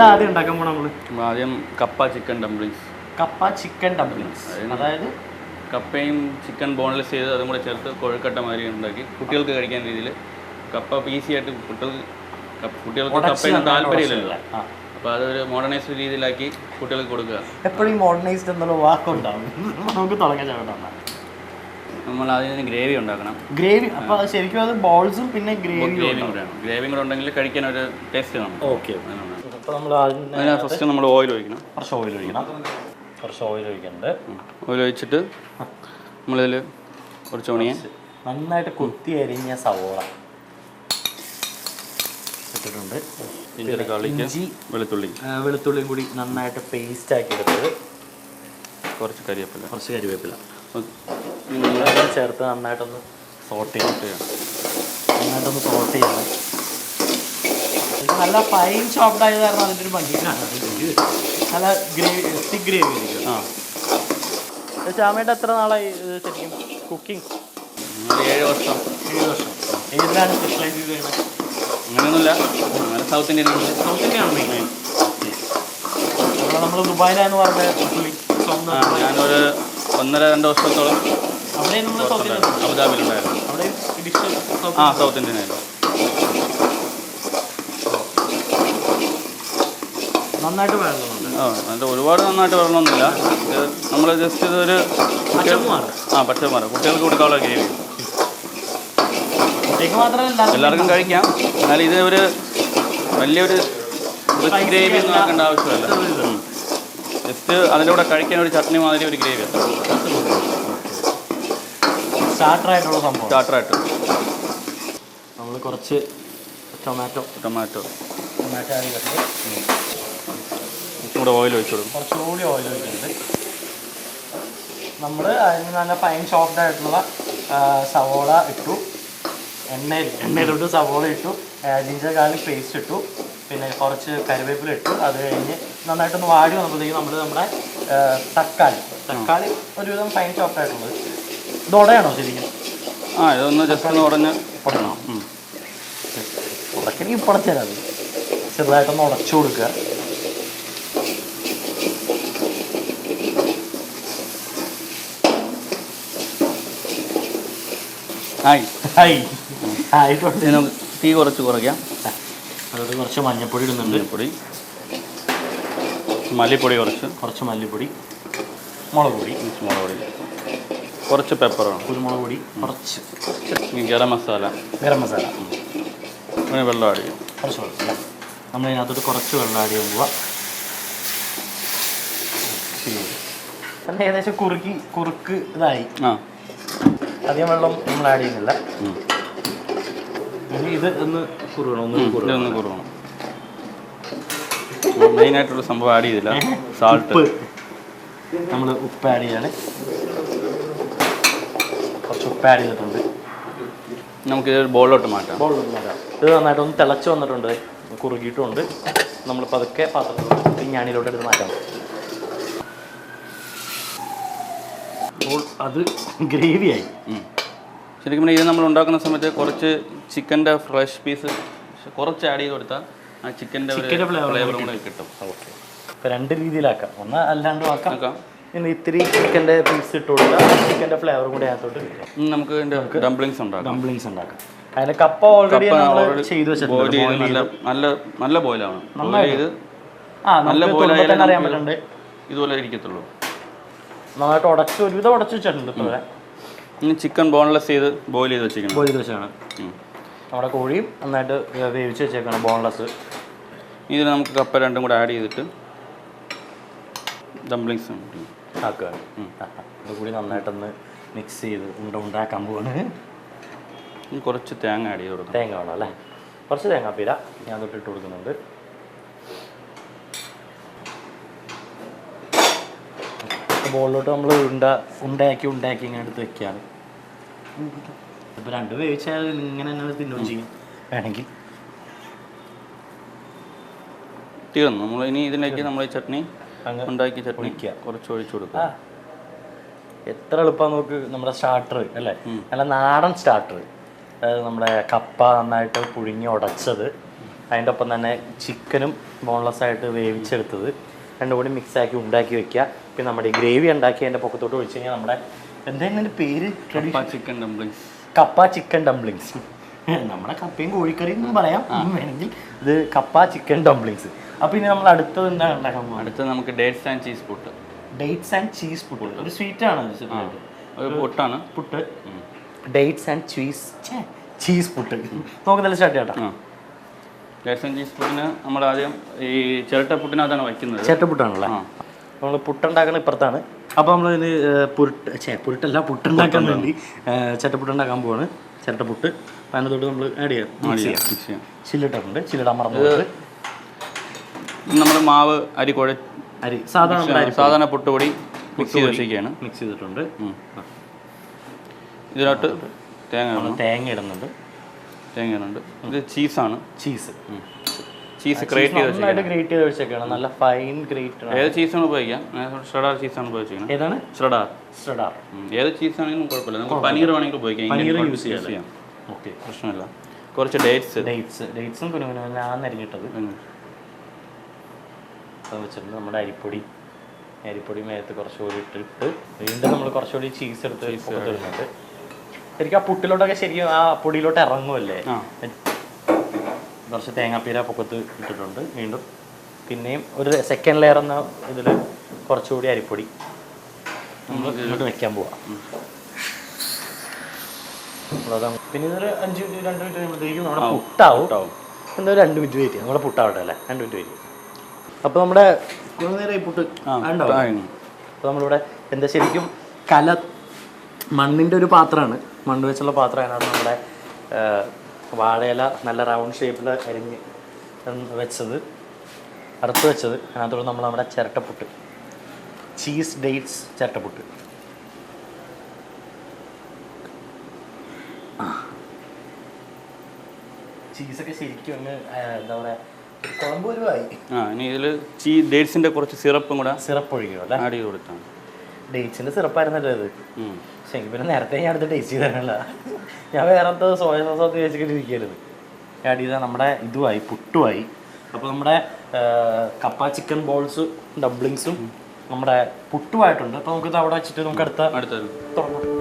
എന്താ ആദ്യം ഉണ്ടാക്കാൻ പോണ നമ്മള്? ആദ്യം കപ്പ ചിക്കൻ ഡംപ്ലിങ്സ്. കപ്പ ചിക്കൻ ഡംപ്ലിങ്സ്, അതായത് കപ്പയും ചിക്കൻ ബോൺലെസ് ചെയ്ത് അതും കൂടെ ചേർത്ത് കൊഴുക്കട്ട മാതിരി ഉണ്ടാക്കി കുട്ടികൾക്ക് കഴിക്കാൻ രീതിയിൽ. കപ്പ ഈസി ആയിട്ട് കുട്ടികൾക്ക് കപ്പയിൽ താല്പര്യമില്ലല്ലോ, അപ്പോൾ അതൊരു മോഡേണൈസ്ഡ് രീതിയിലാക്കി കുട്ടികൾക്ക് കൊടുക്കുക. എപ്പോഴും മോഡേണൈസ്ഡ് എന്നുള്ള വാക്കുണ്ടാവും. നമുക്ക് തുടങ്ങാൻ ചേട്ടാ. നമ്മൾ അതിന് ഗ്രേവി ഉണ്ടാക്കണം. ഗ്രേവി, അപ്പോൾ അത് ശരിക്കും അത് ബോൾസും പിന്നെ ഗ്രേവിയും കൂടെയാണ്. ഗ്രേവിയും കൂടെ ഉണ്ടെങ്കിൽ കഴിക്കാൻ ഒരു ടേസ്റ്റ് കാണും. ഓക്കെ. അപ്പോൾ നമ്മൾ ഫസ്റ്റ് നമ്മൾ ഓയിൽ ഒഴിക്കണം. കുറച്ച് ഓയിൽ ഒഴിക്കുന്നുണ്ട്. ഓയിൽ ഒഴിച്ചിട്ട് നമ്മളിതിൽ കുറച്ച് ഓണിയൻ, നന്നായിട്ട് കൊത്തി അരിഞ്ഞ സവോള ഇട്ടിട്ടുണ്ട്. ഇഞ്ചി, വെളുത്തുള്ളിയും കൂടി നന്നായിട്ട് പേസ്റ്റ് ആക്കി എടുത്തത്. കുറച്ച് കരിവേപ്പില ചേർത്ത് നന്നായിട്ടൊന്ന് സോട്ട് ചെയ്യണം. നല്ല ഫൈൻ ചോപ്ഡ് ആയത് കാരണം അതിൻ്റെ ഒരു ഭംഗിയാണ്. നല്ല തിക് ഗ്രേവി ആയിരിക്കും. ചാമയുടെ എത്ര നാളായി ശരിക്കും കുക്കിംഗ്? 7 വർഷം. ഏതിലാണ് സ്പെഷ്യലൈസ് ചെയ്ത് ചെയ്യുന്നത്? അങ്ങനെയൊന്നുമില്ല, അങ്ങനെ സൗത്ത് ഇന്ത്യൻ മെയിൻ. നമ്മൾ ദുബായിലാന്ന് പറഞ്ഞ ഞാനൊരു 1.5-2 വർഷത്തോളം അവിടെ നമ്മൾ അബുദാബിയിലുണ്ടായിരുന്നു. അവിടെ സൗത്ത് ഇന്ത്യൻ ആയിരുന്നു. നന്നായിട്ട് വഴങ്ങുന്നുണ്ട്. എന്നിട്ട് ഒരുപാട് നന്നായിട്ട് വരണമെന്നില്ല. നമ്മൾ ജസ്റ്റ് ഇതൊരു പച്ചമാറ് കുട്ടികൾക്ക് കൊടുക്കാനുള്ള ഗ്രേവി. എല്ലാവർക്കും കഴിക്കാം, എന്നാലും ഇത് ഒരു വലിയൊരു ഗ്രേവി ഒന്നും ആക്കേണ്ട ആവശ്യമില്ല. ജസ്റ്റ് അതിൻ്റെ കൂടെ കഴിക്കാൻ ഒരു ചട്നി മാതിരി ഒരു ഗ്രേവി. സ്റ്റാർട്ടറായിട്ടുള്ള സംഭവം. സ്റ്റാർട്ടറായിട്ട് നമ്മൾ കുറച്ച് ടൊമാറ്റോ കൂടെ ഓയിൽ ഒഴിച്ചു കൊടുക്കും. കുറച്ചുകൂടി ഓയിൽ ഒഴിക്കുന്നുണ്ട്. നമ്മൾ അതിന് നല്ല ഫൈൻ ചോപ്ഡ് ആയിട്ടുള്ള സവോള ഇട്ടു. എണ്ണയിലിട്ട് സവോള ഇട്ടു, ജിഞ്ചർ ഗാർലിക് പേസ്റ്റ് ഇട്ടു, പിന്നെ കുറച്ച് കറിവേപ്പില ഇട്ടു. അത് കഴിഞ്ഞ് നന്നായിട്ടൊന്ന് വാടി വന്നപ്പോഴത്തേക്കും നമ്മുടെ തക്കാളി ഒരുവിധം ഫൈൻ ചോപ്ഡ് ആയിട്ടുള്ളത്. ഇത് ഉടയാണോ ശരിക്കും? ഇതൊന്ന് ജസ്റ്റ് ഒന്ന് ഉടക്കണം. ഉടക്കണമെങ്കിൽ ഉടച്ചാൽ അത് ചെറുതായിട്ടൊന്ന് ഉടച്ചു കൊടുക്കുക. തീ കുറച്ച് കുറയ്ക്കാം. അതോട് കുറച്ച് മഞ്ഞൾപ്പൊടി ഇടുന്നുണ്ട്. മല്ലിപ്പൊടി കുറച്ച് മല്ലിപ്പൊടി, മുളക് പൊടി, കുറച്ച് പെപ്പറാണ്, കുരുമുളക് പൊടി, കുറച്ച് ഗരം മസാല, പിന്നെ വെള്ളം ആഡ് ചെയ്യും. കുറച്ച് വെള്ളം നമ്മളതിനകത്തോട്ട് കുറച്ച് വെള്ളം ആഡ് ചെയ്യുമ്പോൾ ഏകദേശം കുറുക്ക് ഇതായി. അധികം വെള്ളം നമ്മൾ ആഡ് ചെയ്യുന്നില്ല. ഇത് ഒന്ന് കുറുകണം. മെയിനായിട്ടുള്ള സംഭവം ആഡ് ചെയ്തില്ല, സാൾട്ട്. നമ്മൾ ഉപ്പ് ആഡ് ചെയ്യാണ്. കുറച്ച് ഉപ്പ് ആഡ് ചെയ്തിട്ടുണ്ട്. നമുക്കിത് ബോളിലോട്ട് മാറ്റാം. ഇത് നന്നായിട്ടൊന്ന് തിളച്ച് വന്നിട്ടുണ്ട്, കുറുകിയിട്ടുമുണ്ട്. നമ്മൾ പതുക്കെ പാത്രത്തിൽ ഞാനിലോട്ട് എടുത്ത് മാറ്റാം. അത് ഗ്രേവിയായി. ശരിക്കും ഇത് നമ്മൾ ഉണ്ടാക്കുന്ന സമയത്ത് കുറച്ച് ചിക്കൻ്റെ ഫ്രഷ് പീസ് കുറച്ച് ആഡ് ചെയ്ത് കൊടുത്താൽ ആ ചിക്കൻ്റെ ഫ്ലേവറും കൂടെ കിട്ടും. ഓക്കെ, ഇപ്പോൾ 2 രീതിയിലാക്കാം. ഒന്ന് അല്ലാണ്ടും ആക്കാം. ഇനി ഇത്തിരി ചിക്കൻ്റെ പീസ് ഇട്ട് കൊടുത്താൽ ചിക്കൻ്റെ ഫ്ലേവറും കൂടെ അതിനകത്തോട്ട് കിട്ടും. നമുക്ക് ഡംപ്ലിങ്സ് ഉണ്ടാക്കാം. അതിന് കപ്പ ഓൾറെഡി ചെയ്ത് വെച്ചിട്ടുണ്ട്. നല്ല ബോയിലാണ്. നല്ല ബോയിൽ അറിയാൻ പറ്റുന്നുണ്ട്. ഇതുപോലെ ഇരിക്കത്തുള്ളൂ. നന്നായിട്ട് ഒരുവിധം ഉടച്ചു വെച്ചിട്ടുണ്ട്. ഇപ്പോൾ ഇനി ചിക്കൻ ബോൺലെസ് ചെയ്ത് ബോയിൽ ചെയ്ത് വെച്ചാണ്. നമ്മുടെ കോഴിയും നന്നായിട്ട് വേവിച്ച് വെച്ചേക്കാണ് ബോൺലെസ്. ഇതിൽ നമുക്ക് കപ്പ 2 കൂടെ ആഡ് ചെയ്തിട്ട് ഡംപ്ലിങ്സ് ആക്കുകയാണ്. അതുകൂടി നന്നായിട്ടൊന്ന് മിക്സ് ചെയ്ത് ഉണ്ടാക്കാൻ പോവാണ്. കുറച്ച് തേങ്ങ ആഡ് ചെയ്ത് കൊടുക്കും. തേങ്ങ വേണം അല്ലേ? കുറച്ച് തേങ്ങാപ്പീര ഞാൻ തൊട്ടിട്ട് കൊടുക്കുന്നുണ്ട്. ബോളിലോട്ട് നമ്മൾ ഉണ്ടാക്കി ഇങ്ങനെ എടുത്ത് വെക്കുകയാണ്. ഇപ്പോൾ 2 വേവിച്ചാൽ ഇങ്ങനെ തന്നെ തിന്നുകയും ചെയ്യും വേണമെങ്കിൽ. തീർന്നു. നമ്മൾ ഇനി ഇതിലേക്ക് നമ്മൾ ചട്നി ഉണ്ടാക്കി ചട്നി കുറച്ച് ഒഴിച്ചു കൊടുക്കുക. എത്ര എളുപ്പം നോക്ക്. നമ്മുടെ സ്റ്റാർട്ടർ അല്ലേ, നല്ല നാടൻ സ്റ്റാർട്ടർ. അതായത് നമ്മുടെ കപ്പ നന്നായിട്ട് പുഴുങ്ങി ഉടച്ചത്, അതിൻ്റെ ഒപ്പം തന്നെ ചിക്കനും ബോൺലെസ് ആയിട്ട് വേവിച്ചെടുത്തത് രണ്ടും കൂടി മിക്സാക്കി ഉണ്ടാക്കി വെക്കുക. പിന്നെ നമ്മുടെ ഈ ഗ്രേവി ഉണ്ടാക്കി അതിൻ്റെ പൊക്കത്തോട്ട് ഒഴിച്ച് കഴിഞ്ഞാൽ നമ്മുടെ എന്തായിരുന്നു അതിൻ്റെ പേര്? Chicken dumplings. കപ്പ ചിക്കൻ ഡംപ്ലിങ്സ്. നമ്മുടെ കപ്പയും കോഴിക്കറിയും എന്നും പറയാം വേണമെങ്കിൽ. ഇത് കപ്പ ചിക്കൻ ഡംപ്ലിങ്സ്. അപ്പോൾ ഇനി നമ്മൾ അടുത്തത് എന്താണ് ഉണ്ടാക്കാൻ പോകുന്നത്? അടുത്തത് നമുക്ക് dates and cheese puttu. Dates and cheese puttu ഒരു സ്വീറ്റാണ്. ഒരു പുട്ടാണ്. Puttu dates and cheese puttu. നമുക്ക് നല്ല സ്റ്റാർട്ട് ചെയ്യാം. ഡേറ്റ്സ് ആൻഡ് ചീസ് പുട്ടിന് നമ്മൾ ആദ്യം ഈ ചിരട്ടപ്പുട്ടിനകത്താണ് വയ്ക്കുന്നത്. ചിരട്ടപ്പുട്ടാണല്ലോ. നമ്മൾ പുട്ടുണ്ടാക്കുന്ന ഇപ്പുറത്താണ്. അപ്പോൾ നമ്മൾ ഇതിന് പുരുട്ടല്ല പുട്ടുണ്ടാക്കാൻ വേണ്ടി ചിരട്ടപ്പുട്ടുണ്ടാക്കാൻ പോവാണ്. ചിരട്ടപ്പുട്ട് അതിനകത്തോട്ട് നമ്മൾ ആഡ് ചെയ്യാം. ചില്ലിട്ടുണ്ട്. ചില്ലിടാൻ മറന്നത് നമ്മൾ മാവ് അരി സാധാരണ പുട്ടുപൊടി മിക്സ് ചെയ്ത് വെച്ചിരിക്കുകയാണ്. മിക്സ് ചെയ്തിട്ടുണ്ട്. ഇതിലോട്ട് തേങ്ങ ഇടുന്നുണ്ട്. ഇത് ചീസാണ്. ചീസ് ഗ്രേറ്റ് ചെയ്ത് വെച്ചേക്കാണ്. നല്ല ഫൈൻ ഗ്രേറ്റ്. ഏത് ചീസാണ് ഉപയോഗിക്കാം? ഷ്രെഡാർ ചീസാണ് ഉപയോഗിക്കുന്നത്. ഏതാണ്? ഷ്രെഡാർ. ഏത് ചീസാണെങ്കിലും കുഴപ്പമില്ല. നമുക്ക് പനീർ വേണമെങ്കിൽ ഉപയോഗിക്കാം. പനീർ യൂസ് ചെയ്യാം. ഓക്കെ, പ്രശ്നമില്ല. കുറച്ച് ഡേറ്റ്സും അരിഞ്ഞിട്ടത് വെച്ചിട്ടുണ്ട്. നമ്മുടെ അരിപ്പൊടി മേലത്ത് കുറച്ചുകൂടി ഇട്ടിട്ട് വീണ്ടും നമ്മൾ കുറച്ചുകൂടി ചീസ് എടുത്ത് ഇടുന്നുണ്ട്. ശരിക്കും ആ പുട്ടിലോട്ടൊക്കെ ശരിക്കും ആ പൊടിയിലോട്ട് ഇറങ്ങുമല്ലേ. കുറച്ച് തേങ്ങാപ്പീര പൊക്കത്ത് ഇട്ടിട്ടുണ്ട്. വീണ്ടും പിന്നെയും ഒരു സെക്കൻഡ് ലെയർ എന്ന ഇതിൽ കുറച്ചുകൂടി അരിപ്പൊടി നമ്മൾ ഇതിലോട്ട് വെക്കാൻ പോവാം. പിന്നെ ഇതൊരു 2 മിനിറ്റ് കഴിയുമ്പോഴത്തേക്കും നമ്മുടെ പുട്ടാവും. എന്താ 2 മിനിറ്റ് വെയിറ്റ് ചെയ്യാം. നമ്മുടെ പുട്ടാവട്ടെ അല്ലേ? 2 മിനിറ്റ് വെയിറ്റ് ചെയ്യും. അപ്പോൾ നമ്മുടെ നേരെ പുട്ട് ഉണ്ടാവും. അപ്പോൾ നമ്മളിവിടെ എന്താ ശരിക്കും മണ്ണിൻ്റെ ഒരു പാത്രമാണ്. മണ്ണ് വെച്ചുള്ള പാത്രം. അതിനകത്ത് നമ്മുടെ വാഴയില നല്ല റൗണ്ട് ഷേപ്പിൽ അരിഞ്ഞ് അറുത്ത് വെച്ചത്. അതിനകത്തോട് നമ്മൾ നമ്മുടെ ചിരട്ടപ്പുട്ട് ചീസ് ഡേറ്റ്സ് ചിരട്ടപ്പുട്ട്. ചീസൊക്കെ ശരിക്കും അങ്ങ് എന്താ പറയുക കുഴമ്പ് ഒരുവായി. ഇനി ഇതിൽ ഡേറ്റ്സിൻ്റെ കുറച്ച് സിറപ്പും കൂടെ ഒഴിക്കും അല്ലേ? ആഡ് ചെയ്ത് കൊടുത്താണ്. ഡേറ്റ്സിൻ്റെ സിറപ്പായിരുന്നല്ലോ ഇത്. പക്ഷേ പിന്നെ നേരത്തെ ഞാൻ അടുത്ത് ടേസ്റ്റ് ചെയ്തില്ല. ഞാൻ വേറെ സോയ സോസ് വെച്ചിട്ട് ഇരിക്കരുത്. ആഡ് ചെയ്താൽ നമ്മുടെ ഇതുമായി പുട്ടുമായി. അപ്പോൾ നമ്മുടെ കപ്പ ചിക്കൻ ബോൾസ് ഡംപ്ലിങ്സും നമ്മുടെ പുട്ടുമായിട്ടുണ്ട്. അപ്പോൾ നമുക്കിത് അവിടെ വെച്ചിട്ട് നമുക്ക് അടുത്ത തുടങ്ങാം.